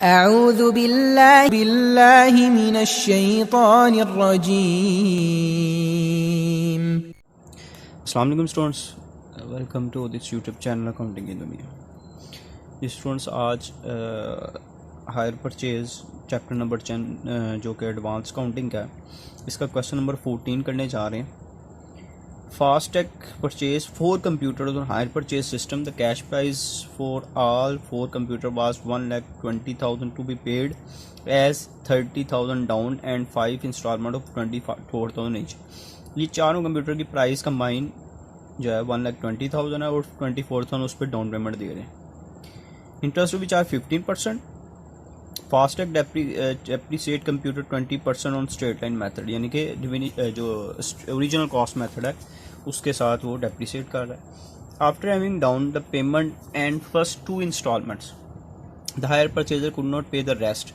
अऊज़ु बिल्लाहि मिनश्शैतानिर्रजीम। अस्सलाम वालेकुम students, welcome to this YouTube channel accounting in Duniya. Students, आज हायर परचेज चैप्टर नंबर 10 जो कि एडवांस काउंटिंग का है, इसका क्वेश्चन नंबर 14 करने जा रहे हैं। FASTag purchase 4 computers on hire purchase system. The cash price for all 4 computers was 1,20,000 to be paid as 30,000 down and 5 installment of 24,000 each. ये चारों कंप्यूटर की प्राइस कंबाइन जो है 1,20,000 है और 24,000 उस पर डाउन पेमेंट दे रहे हैं। Interest to be charge 15%। FASTag depreciate computer 20% on straight line method, यानी कि जो ओरिजिनल कॉस्ट मेथड है उसके साथ वो डेप्रीशिएट कर रहा है। After having down the payment and first 2 instalments the hire purchaser could not pay the rest.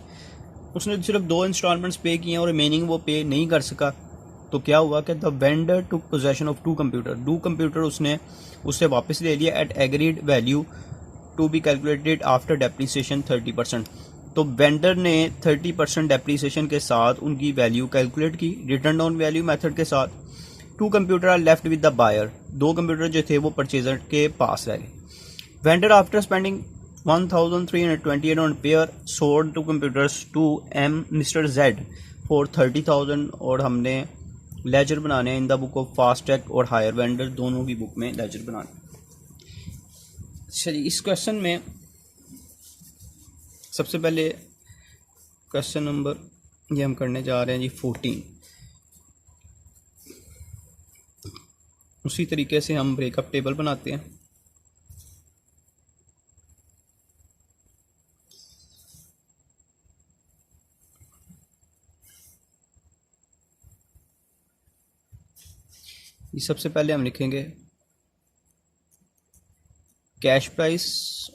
उसने सिर्फ 2 इंस्टॉलमेंट्स पे किए और रिमेनिंग वो पे नहीं कर सका। तो क्या हुआ कि the vendor took possession of 2 computer उसने उससे वापस ले लिया at agreed value to be calculated after depreciation 30%। तो वेंडर ने 30% डेप्रीसिएशन के साथ उनकी वैल्यू कैलकुलेट की रिटर्न डाउन वैल्यू मेथड के साथ। 2 computer are left with the buyer. 2 computer जो थे वो परचेजर के पास रह गए। Vendor after spending 1,328 on pair sold 2 computers to mister Z for 30,000। और हमने लेजर बनाने in the book of FASTag और हायर वेंडर दोनों की बुक में लेजर बनाने। चलिए, इस क्वेश्चन में सबसे पहले क्वेश्चन नंबर ये हम करने जा रहे हैं जी 14। उसी तरीके से हम ब्रेकअप टेबल बनाते हैं। ये सबसे पहले हम लिखेंगे कैश प्राइस,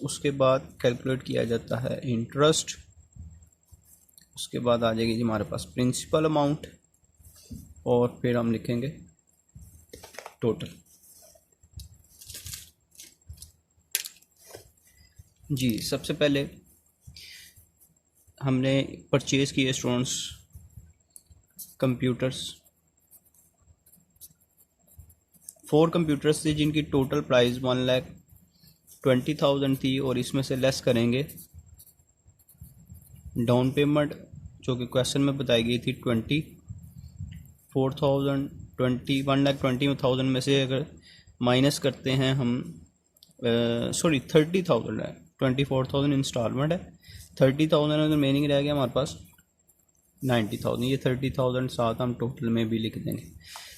उसके बाद कैलकुलेट किया जाता है इंटरेस्ट, उसके बाद आ जाएगी जी हमारे पास प्रिंसिपल अमाउंट और फिर हम लिखेंगे टोटल। जी, सबसे पहले हमने परचेज़ किए स्टूडेंट्स कंप्यूटर्स, 4 कंप्यूटर्स थे जिनकी टोटल प्राइस 1,20,000 थी और इसमें से लेस करेंगे डाउन पेमेंट जो कि क्वेश्चन में बताई गई थी 24,000। 1,20,000 में से अगर माइनस करते हैं हम 30,000 है, 24,000 इंस्टॉलमेंट है, 30,000 रिमेनिंग रह गया हमारे पास 90,000। ये 30,000 साथ हम टोटल में भी लिख देंगे।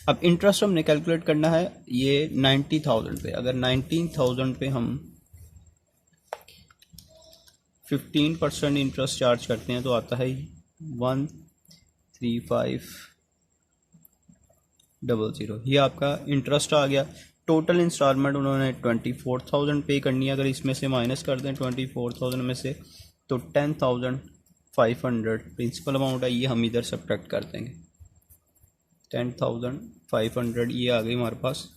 अब इंटरेस्ट हमने कैलकुलेट करना है ये 90,000 पे। अगर 19,000 पे हम 15% इंटरेस्ट चार्ज करते हैं तो आता है 13500। ये आपका इंटरेस्ट आ गया। टोटल इंस्टॉलमेंट उन्होंने 24,000 पे करनी है। अगर इसमें से माइनस कर दें 24,000 में से तो 10,500 प्रिंसिपल अमाउंट है, ये हम इधर सब्ट्रैक्ट कर देंगे। 10,500 ये आ गई हमारे पास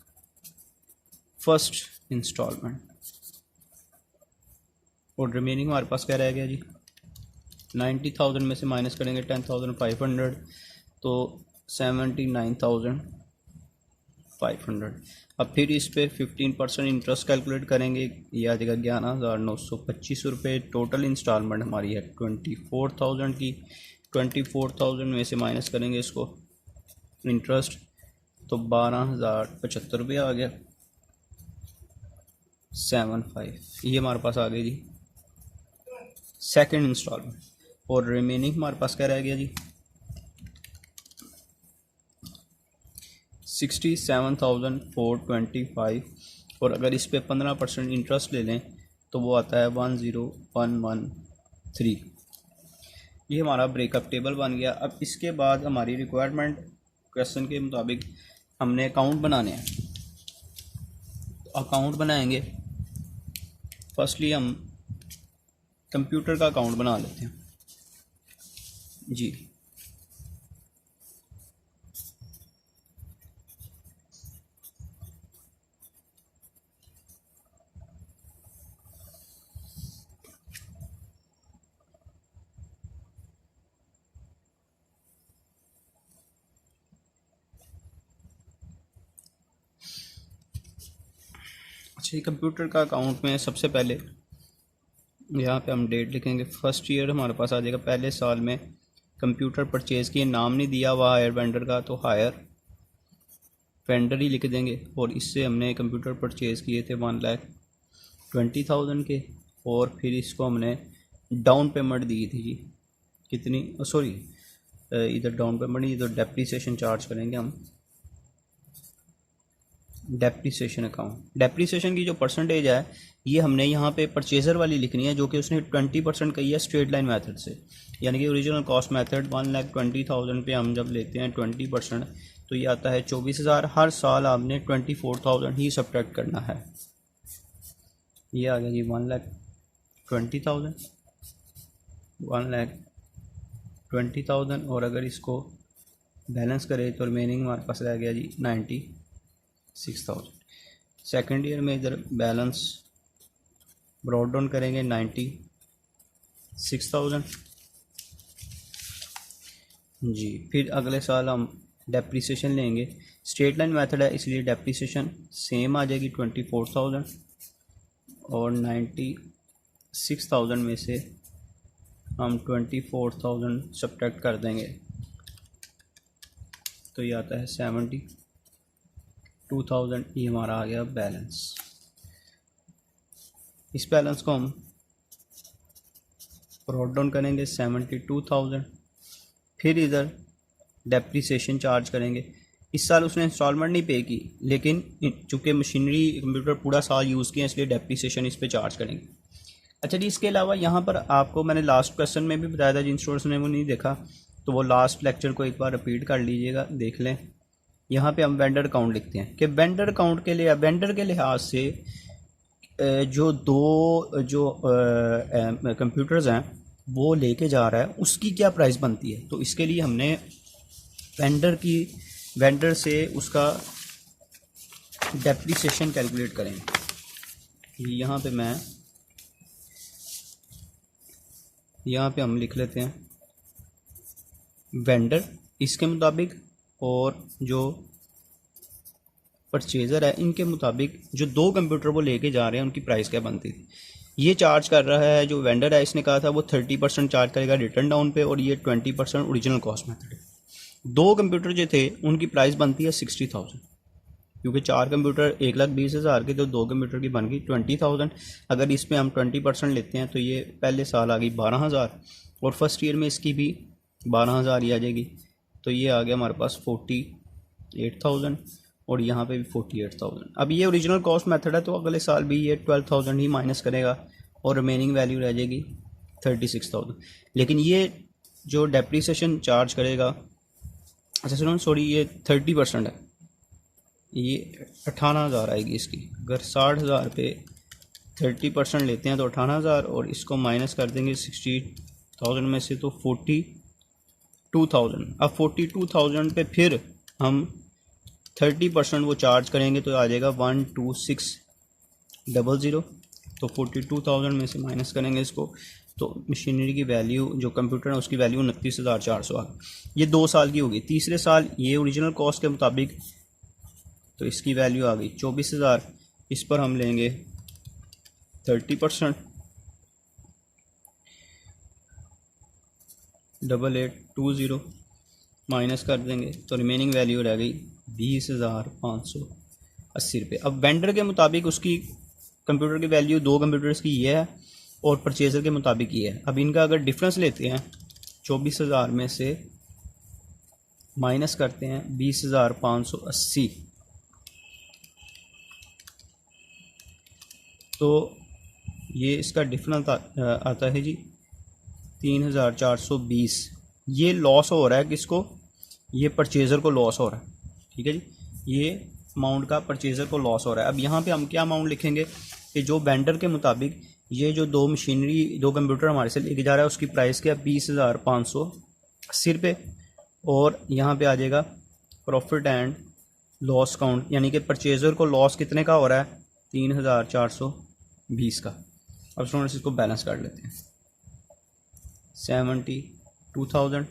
फर्स्ट इंस्टॉलमेंट। और रिमेनिंग हमारे पास क्या रह गया जी 90,000 में से माइनस करेंगे 10,500 तो 79,500। अब फिर इस पे 15% इंटरेस्ट कैलकुलेट करेंगे, ये आ जाएगा 11,925 रुपये। टोटल इंस्टॉलमेंट हमारी है 24,000 की। 24,000 में से माइनस करेंगे इसको इंटरेस्ट तो 12,075 रुपये आ गया 75। ये हमारे पास आ गई जी सेकंड इंस्टॉलमेंट। और रिमेनिंग हमारे पास क्या रह गया जी 67,425। और अगर इस पे 15% इंटरेस्ट ले लें तो वो आता है 10,113। ये हमारा ब्रेकअप टेबल बन गया। अब इसके बाद हमारी रिक्वायरमेंट क्वेश्चन के मुताबिक हमने अकाउंट बनाने हैं। तो अकाउंट बनाएंगे, फर्स्टली हम कंप्यूटर का अकाउंट बना लेते हैं जी। अच्छा, कंप्यूटर का अकाउंट में सबसे पहले यहाँ पे हम डेट लिखेंगे। फर्स्ट ईयर हमारे पास आ जाएगा, पहले साल में कंप्यूटर परचेज़ किए, नाम नहीं दिया हुआ हायर वेंडर का, तो हायर वेंडर ही लिख देंगे। और इससे हमने कंप्यूटर परचेज़ किए थे 1,20,000 के, और फिर इसको हमने डाउन पेमेंट दी थी जी, कितनी, सॉरी इधर डाउन पेमेंट नहीं, इधर डेप्रीसिएशन चार्ज करेंगे हम। डेप्रीसिएशन अकाउंट, डेप्रीसिएशन की जो परसेंटेज है ये हमने यहाँ पे परचेज़र वाली लिखनी है, जो कि उसने 20% कही है स्ट्रेट लाइन मेथड से, यानी कि ओरिजिनल कॉस्ट मेथड 1,20,000 पे हम जब लेते हैं 20%, तो ये आता है 24,000। हर साल आपने 24,000 ही सब्ट्रैक्ट करना है। ये आ गया जी 1,20,000, 1,20,000, और अगर इसको बैलेंस करें तो रिमेनिंग हमारे पास रह गया जी 96,000। सेकेंड ईयर में इधर बैलेंस ब्रॉड डाउन करेंगे 96,000 जी। फिर अगले साल हम डेप्रीसिएशन लेंगे, स्ट्रेट लाइन मेथड है इसलिए डेप्रीसिएशन सेम आ जाएगी 24,000, और 96,000 में से हम 24,000 सब्ट्रैक्ट कर देंगे, तो ये आता है 72,000। ये हमारा आ गया बैलेंस। इस बैलेंस को हम ब्रॉड डाउन करेंगे 72,000। फिर इधर डेप्रीसिएशन चार्ज करेंगे। इस साल उसने इंस्टॉलमेंट नहीं पे की, लेकिन चूँकि मशीनरी कंप्यूटर पूरा साल यूज़ किया इसलिए डेप्रीसिएशन इस पे चार्ज करेंगे। अच्छा जी, इसके अलावा यहाँ पर आपको मैंने लास्ट क्वेश्चन में भी बताया था, जिन स्टूडेंट्स ने वो नहीं देखा तो वो लास्ट लेक्चर को एक बार रिपीट कर लीजिएगा, देख लें। यहाँ पे हम वेंडर अकाउंट लिखते हैं कि वेंडर अकाउंट के लिए, वेंडर के लिहाज से जो दो जो कंप्यूटर्स हैं वो लेके जा रहा है उसकी क्या प्राइस बनती है, तो इसके लिए हमने वेंडर से उसका डेप्रीसिएशन कैलकुलेट करेंगे। यहाँ पे हम लिख लेते हैं वेंडर इसके मुताबिक, और जो परचेज़र है इनके मुताबिक जो दो कंप्यूटर वो लेके जा रहे हैं उनकी प्राइस क्या बनती थी। ये चार्ज कर रहा है, जो वेंडर है इसने कहा था वो 30% चार्ज करेगा रिटर्न डाउन पे, और ये 20% ओरिजिनल कॉस्ट मेथड है। दो कंप्यूटर जो थे उनकी प्राइस बनती है 60,000, क्योंकि चार कंप्यूटर 1,20,000 के, तो दो कंप्यूटर की बन गई 20,000। अगर इसमें हम 20% लेते हैं तो ये पहले साल आ गई 12,000, और फर्स्ट ईयर में इसकी भी 12,000 ही आ जाएगी, तो ये आ गया हमारे पास 48,000, और यहाँ पे भी 48,000। अब ये ओरिजिनल कॉस्ट मेथड है, तो अगले साल भी ये 12,000 ही माइनस करेगा और रिमेनिंग वैल्यू रह जाएगी 36,000। लेकिन ये जो डेप्रीसिएशन चार्ज करेगा, अच्छा सुनो सॉरी, ये 30% है, ये 18,000 आएगी इसकी। अगर 60,000 पे 30% लेते हैं तो 18,000, और इसको माइनस कर देंगे 60,000 में से तो 42,000। अब 42,000 पे फिर हम 30% वो चार्ज करेंगे तो आ जाएगा 126,000। तो 42,000 में से माइनस करेंगे इसको, तो मशीनरी की वैल्यू, जो कंप्यूटर है उसकी वैल्यू 29,400 आ गई। ये 2 साल की होगी। तीसरे साल ये ओरिजिनल कॉस्ट के मुताबिक, तो इसकी वैल्यू आ गई 24,000। इस पर हम लेंगे 30%, 8820 माइनस कर देंगे तो रिमेनिंग वैल्यू रह गई 20,580 रुपये। अब वेंडर के मुताबिक उसकी कंप्यूटर की वैल्यू दो कंप्यूटर्स की ये है, और परचेज़र के मुताबिक ये है। अब इनका अगर डिफरेंस लेते हैं 24,000 में से माइनस करते हैं 20,580, तो ये इसका डिफरेंस आता है जी 3,420। ये लॉस हो रहा है किसको, ये परचेज़र को लॉस हो रहा है, ठीक है जी, ये अमाउंट का परचेज़र को लॉस हो रहा है। अब यहाँ पे हम क्या अमाउंट लिखेंगे कि जो वेंडर के मुताबिक ये जो दो कंप्यूटर हमारे से लेके जा रहा है उसकी प्राइस क्या 20,580 रुपये, और यहाँ पे आ जाएगा प्रॉफिट एंड लॉस काउंट, यानी कि परचेज़र को लॉस कितने का हो रहा है 3,420 का। अब स्टूडेंट्स इसको बैलेंस कर लेते हैं 72,000,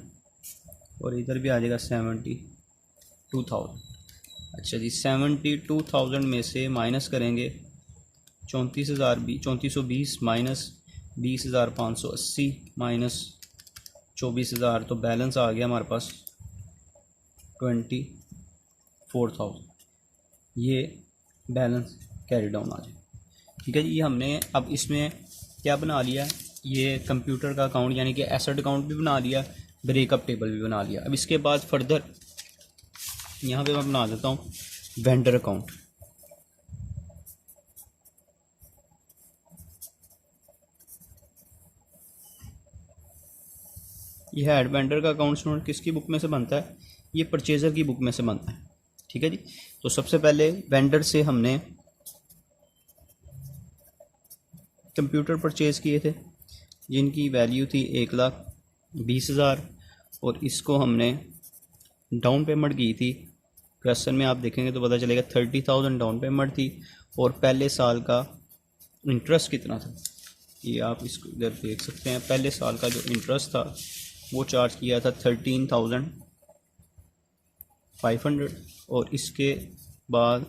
और इधर भी आ जाएगा 72,000। अच्छा जी, 72,000 में से माइनस करेंगे 3420 माइनस 20,580 माइनस 24,000, तो बैलेंस आ गया हमारे पास 24,000। ये बैलेंस कैरी डाउन आ जाए। ठीक है जी। ये हमने अब इसमें क्या बना लिया, ये कंप्यूटर का अकाउंट यानी कि एसेट अकाउंट भी बना लिया, ब्रेकअप टेबल भी बना लिया। अब इसके बाद फर्दर यहाँ पे मैं बना देता हूँ वेंडर अकाउंट। यह हेड वेंडर का अकाउंट स्टूडेंट किसकी बुक में से बनता है, ये परचेज़र की बुक में से बनता है। ठीक है जी। तो सबसे पहले वेंडर से हमने कंप्यूटर परचेज़ किए थे जिनकी वैल्यू थी 1,20,000 और इसको हमने डाउन पेमेंट की थी। क्वेश्चन में आप देखेंगे तो पता चलेगा 30,000 डाउन पेमेंट थी और पहले साल का इंटरेस्ट कितना था, ये आप इसको इधर देख सकते हैं। पहले साल का जो इंटरेस्ट था वो चार्ज किया था 13,500 और इसके बाद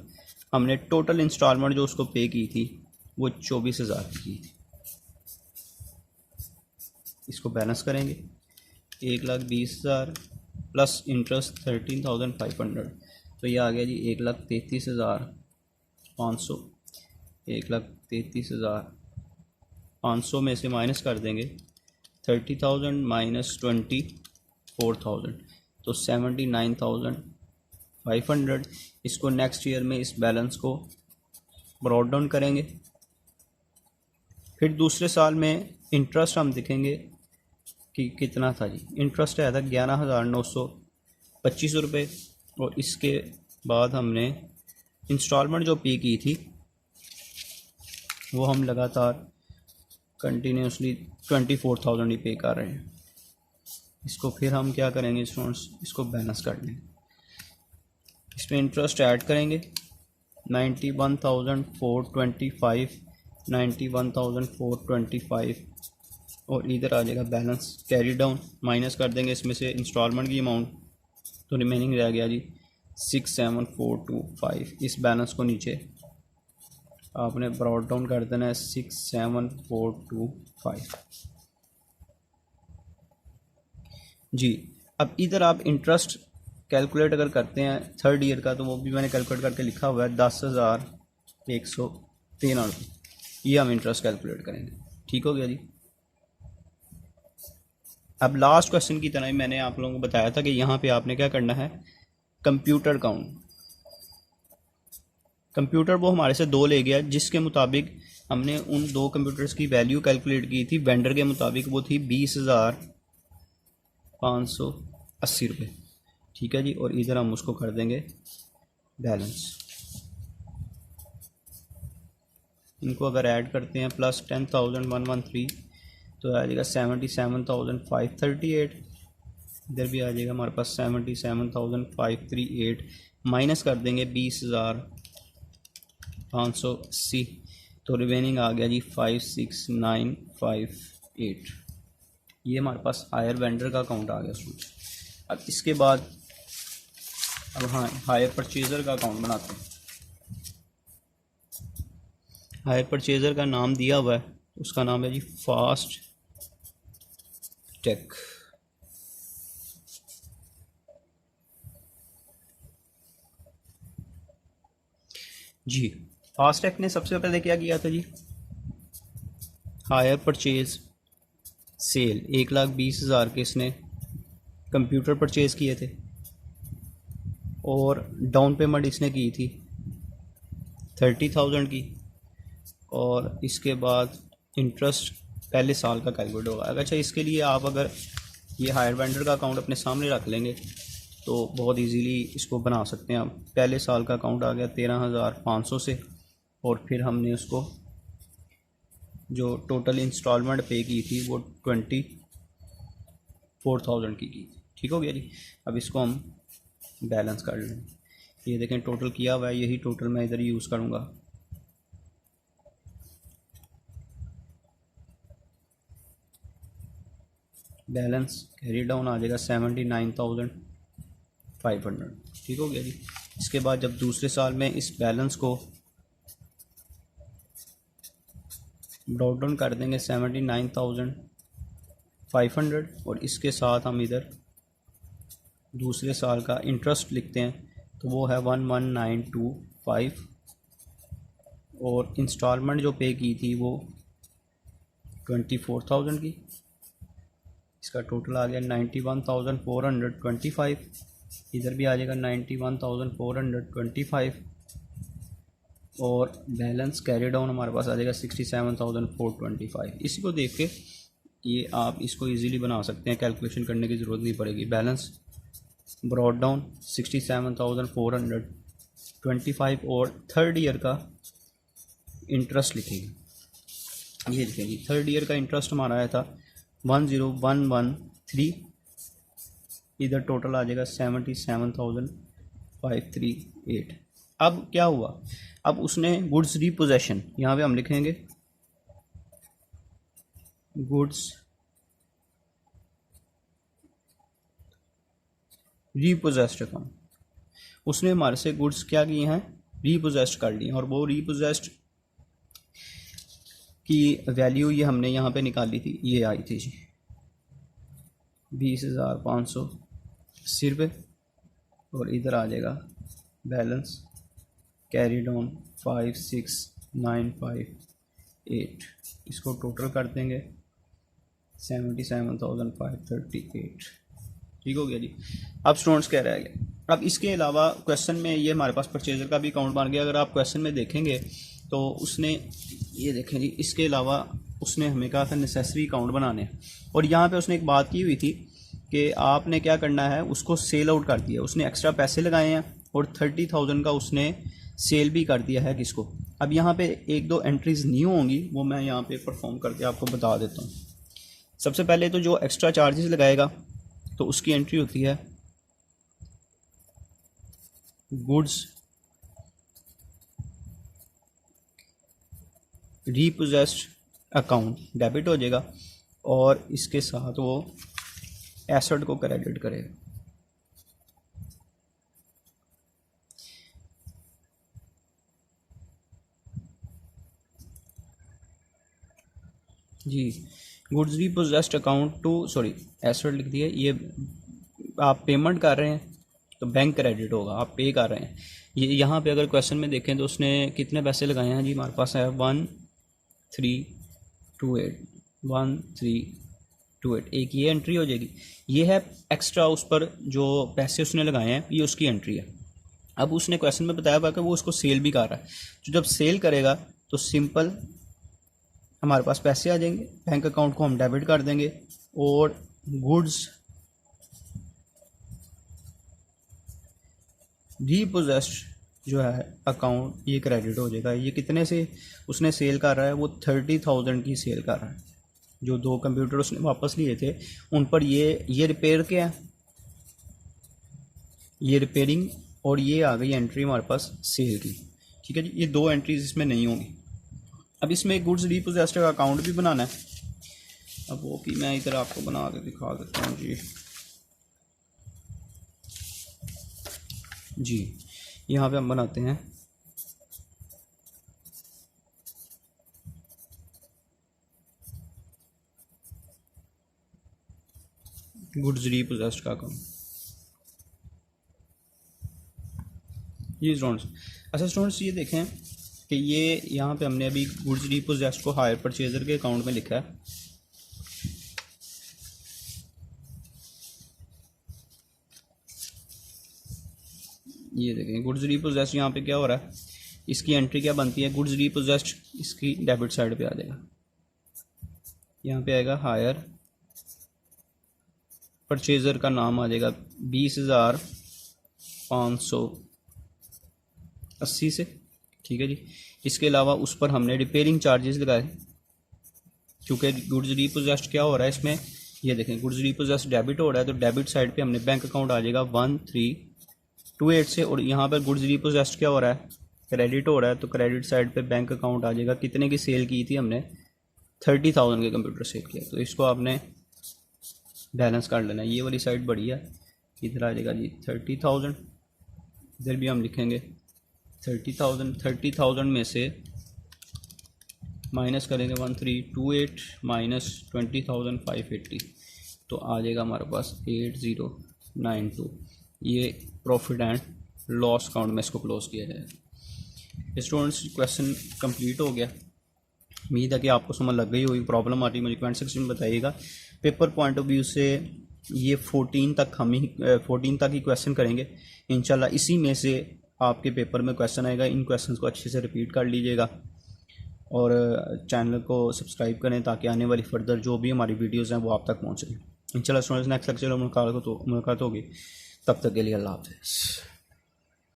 हमने टोटल इंस्टॉलमेंट जो उसको पे की थी वो 24,000 की थी। इसको बैलेंस करेंगे 1,20,000 प्लस इंटरेस्ट 13,500, तो ये आ गया जी 1,33,500। 1,33,500 में से माइनस कर देंगे 30,000 माइनस 24,000, तो 79,500। इसको नेक्स्ट ईयर में इस बैलेंस को ब्रॉड डाउन करेंगे। फिर दूसरे साल में इंटरेस्ट हम देखेंगे कि कितना था जी। इंटरेस्ट आया था 11,925 रुपये और इसके बाद हमने इंस्टॉलमेंट जो पे की थी वो हम लगातार कंटिन्यूसली 24,000 ही पे कर रहे हैं। इसको फिर हम क्या करेंगे स्टूडेंट्स, इसको बैलेंस कर लेंगे। इसमें इंटरेस्ट ऐड करेंगे 91,425, 91,425 और इधर आ जाएगा बैलेंस कैरी डाउन। माइनस कर देंगे इसमें से इंस्टॉलमेंट की अमाउंट, तो रिमेनिंग रह गया जी 67,425। इस बैलेंस को नीचे आपने ब्रॉड डाउन कर देना है 67,425 जी। अब इधर आप इंटरेस्ट कैलकुलेट अगर करते हैं थर्ड ईयर का, तो वो भी मैंने कैलकुलेट करके लिखा हुआ है 10,113 रुपये। ये हम इंटरेस्ट कैलकुलेट करेंगे। ठीक हो गया जी। अब लास्ट क्वेश्चन की तरह ही मैंने आप लोगों को बताया था कि यहाँ पे आपने क्या करना है, कंप्यूटर काउंट। कंप्यूटर वो हमारे से 2 ले गया, जिसके मुताबिक हमने उन 2 कंप्यूटर्स की वैल्यू कैलकुलेट की थी। वेंडर के मुताबिक वो थी 20,580 रुपये। ठीक है जी। और इधर हम उसको कर देंगे बैलेंस। इनको अगर ऐड करते हैं प्लस 10,113 तो आ जाएगा 77,538। इधर भी आ जाएगा हमारे पास 77,538 माइनस कर देंगे 20,580, तो रिमेनिंग आ गया जी 56,958। ये हमारे पास हायर वेंडर का अकाउंट आ गया स्टूडेंट्स। अब इसके बाद अब हाँ हायर परचेज़र का अकाउंट बनाते हैं। हायर परचेज़र का नाम दिया हुआ है, उसका नाम है जी फास्ट टेक। जी फास्ट टेक ने सबसे पहले क्या किया था जी, हायर परचेज सेल 1,20,000 के इसने कंप्यूटर परचेज़ किए थे और डाउन पेमेंट इसने की थी 30,000 की और इसके बाद इंटरेस्ट पहले साल का कैलकुलेट होगा। अच्छा इसके लिए आप अगर ये हायर वेंडर का अकाउंट अपने सामने रख लेंगे तो बहुत इजीली इसको बना सकते हैं आप। पहले साल का अकाउंट आ गया 13,500 से और फिर हमने उसको जो टोटल इंस्टॉलमेंट पे की थी वो 24,000 की थी। ठीक हो गया जी। अब इसको हम बैलेंस कर लें। ये देखें टोटल किया हुआ है, यही टोटल मैं इधर यूज़ करूँगा। बैलेंस कैरी डाउन आ जाएगा 79,500। ठीक हो गया जी। इसके बाद जब दूसरे साल में इस बैलेंस को ब्रॉड डाउन कर देंगे 79,500 और इसके साथ हम इधर दूसरे साल का इंटरेस्ट लिखते हैं तो वो है 11,925 और इंस्टॉलमेंट जो पे की थी वो 24,000 की। इसका टोटल आ गया 91,425। इधर भी आ जाएगा 91,425 और बैलेंस कैरी डाउन हमारे पास आ जाएगा 67,425। इसी को देख के ये आप इसको इजीली बना सकते हैं, कैलकुलेशन करने की ज़रूरत नहीं पड़ेगी। बैलेंस ब्रॉड डाउन 67,425 और थर्ड ईयर का इंटरेस्ट लिखेंगे। ये लिखेंगे थर्ड ईयर का इंटरेस्ट हमारा आया था 10,113। इधर टोटल आ जाएगा 77,538। अब क्या हुआ, अब उसने गुड्स रीपोजेशन, यहाँ पे हम लिखेंगे गुड्स रीपोजेस्ड अकाउंट। उसने हमारे से गुड्स क्या किए हैं, रीपोजेस्ड कर लिए और वो रीपोजेस्ड की वैल्यू ये हमने यहाँ पे निकाली थी, ये आई थी जी 20,580 रुपये और इधर आ जाएगा बैलेंस कैरी डाउन 56,958। इसको टोटल कर देंगे 77,538। ठीक हो गया जी। अब स्टूडेंट्स कह रहा है, अब इसके अलावा क्वेश्चन में ये हमारे पास परचेजर का भी अकाउंट बन गया। अगर आप क्वेश्चन में देखेंगे तो उसने ये देखें जी, इसके अलावा उसने हमें कहा था नेसेसरी अकाउंट बनाने और यहाँ पे उसने एक बात की हुई थी कि आपने क्या करना है, उसको सेल आउट कर दिया। उसने एक्स्ट्रा पैसे लगाए हैं और 30,000 का उसने सेल भी कर दिया है किसको। अब यहाँ पे एक दो एंट्रीज न्यू होंगी, वो मैं यहाँ पे परफॉर्म करके आपको बता देता हूँ। सबसे पहले तो जो एक्स्ट्रा चार्जेस लगाएगा तो उसकी एंट्री होती है गुड्स रीपोजेस्ड अकाउंट डेबिट हो जाएगा और इसके साथ वो एसेट को क्रेडिट करेगा। जी goods repossessed account to sorry asset लिख दिया। ये आप पेमेंट कर रहे हैं तो बैंक क्रेडिट होगा, आप पे कर रहे हैं। ये यहाँ पे अगर क्वेश्चन में देखें तो उसने कितने पैसे लगाए हैं जी, हमारे पास है 1328। एक ये एंट्री हो जाएगी। ये है एक्स्ट्रा उस पर जो पैसे उसने लगाए हैं, ये उसकी एंट्री है। अब उसने क्वेश्चन में बताया हुआ कि वो उसको सेल भी कर रहा है, तो जब सेल करेगा तो सिंपल हमारे पास पैसे आ जाएंगे, बैंक अकाउंट को हम डेबिट कर देंगे और गुड्स रीपोजेस्ड जो है अकाउंट ये क्रेडिट हो जाएगा। ये कितने से उसने सेल कर रहा है, वो 30,000 की सेल कर रहा है। जो दो कंप्यूटर उसने वापस लिए थे उन पर ये रिपेयर क्या है, ये रिपेयरिंग और ये आ गई एंट्री हमारे पास सेल की। ठीक है जी, ये दो एंट्रीज इसमें नहीं होंगी। अब इसमें एक गुड्स रीपोजेस्ड का अकाउंट भी बनाना है। अब वो कि मैं इधर आपको बना के दिखा देता हूँ जी। यहाँ पे हम बनाते हैं गुड्स रीपोजेस्ड का अकाउंट। जी स्टूडेंट्स, अच्छा स्टूडेंट्स ये देखें कि ये यहाँ पे हमने अभी गुड्स रीपोजेस्ड को हायर परचेजर के अकाउंट में लिखा है। ये देखें गुड्स रीपोजेस्ड यहाँ पे क्या हो रहा है, इसकी एंट्री क्या बनती है, गुड्स रीपोजेस्ड इसकी डेबिट साइड पे आ जाएगा। यहाँ पे आएगा हायर परचेजर का नाम आ जाएगा 20,580 से। ठीक है जी। इसके अलावा उस पर हमने रिपेयरिंग चार्जेस लगाए, क्योंकि गुड्स रीपोजेस्ड क्या हो रहा है इसमें, ये देखें गुड्स रीपोजेस्ड डेबिट हो रहा है तो डेबिट साइड पे हमने बैंक अकाउंट आ जाएगा 1328 से। और यहाँ पर गुड्स रीपोजेस्ड क्या हो रहा है, क्रेडिट हो रहा है तो क्रेडिट साइड पे बैंक अकाउंट आ जाएगा। कितने की सेल की थी हमने, 30,000 के कंप्यूटर सेल किया, तो इसको आपने बैलेंस कर लेना। ये वाली साइड बढ़िया, इधर आ जाएगा जी 30,000। इधर भी हम लिखेंगे 30,000। 30,000 में से माइनस करेंगे 1328 माइनस 20,580 तो आ जाएगा हमारे पास 8092। ये प्रॉफिट एंड लॉस अकाउंट में इसको क्लोज किया जाएगा। स्टूडेंट्स क्वेश्चन कंप्लीट हो गया। उम्मीद है कि आपको समझ लग गई होगी। प्रॉब्लम आ रही मुझे कमेंट सेक्शन में बताइएगा। पेपर पॉइंट ऑफ व्यू से ये 14 तक हम ही 14 तक ही क्वेश्चन करेंगे इंशाल्लाह। इसी में से आपके पेपर में क्वेश्चन आएगा। इन क्वेश्चन को अच्छे से रिपीट कर लीजिएगा और चैनल को सब्सक्राइब करें ताकि आने वाली फर्दर जो भी हमारी वीडियोज़ हैं वो आप तक पहुँचें। इंशाल्लाह स्टूडेंट्स नेक्स्ट लेक्चर में मुलाकात होगी। तब तक के लिए अल्लाह हाफ़िज़।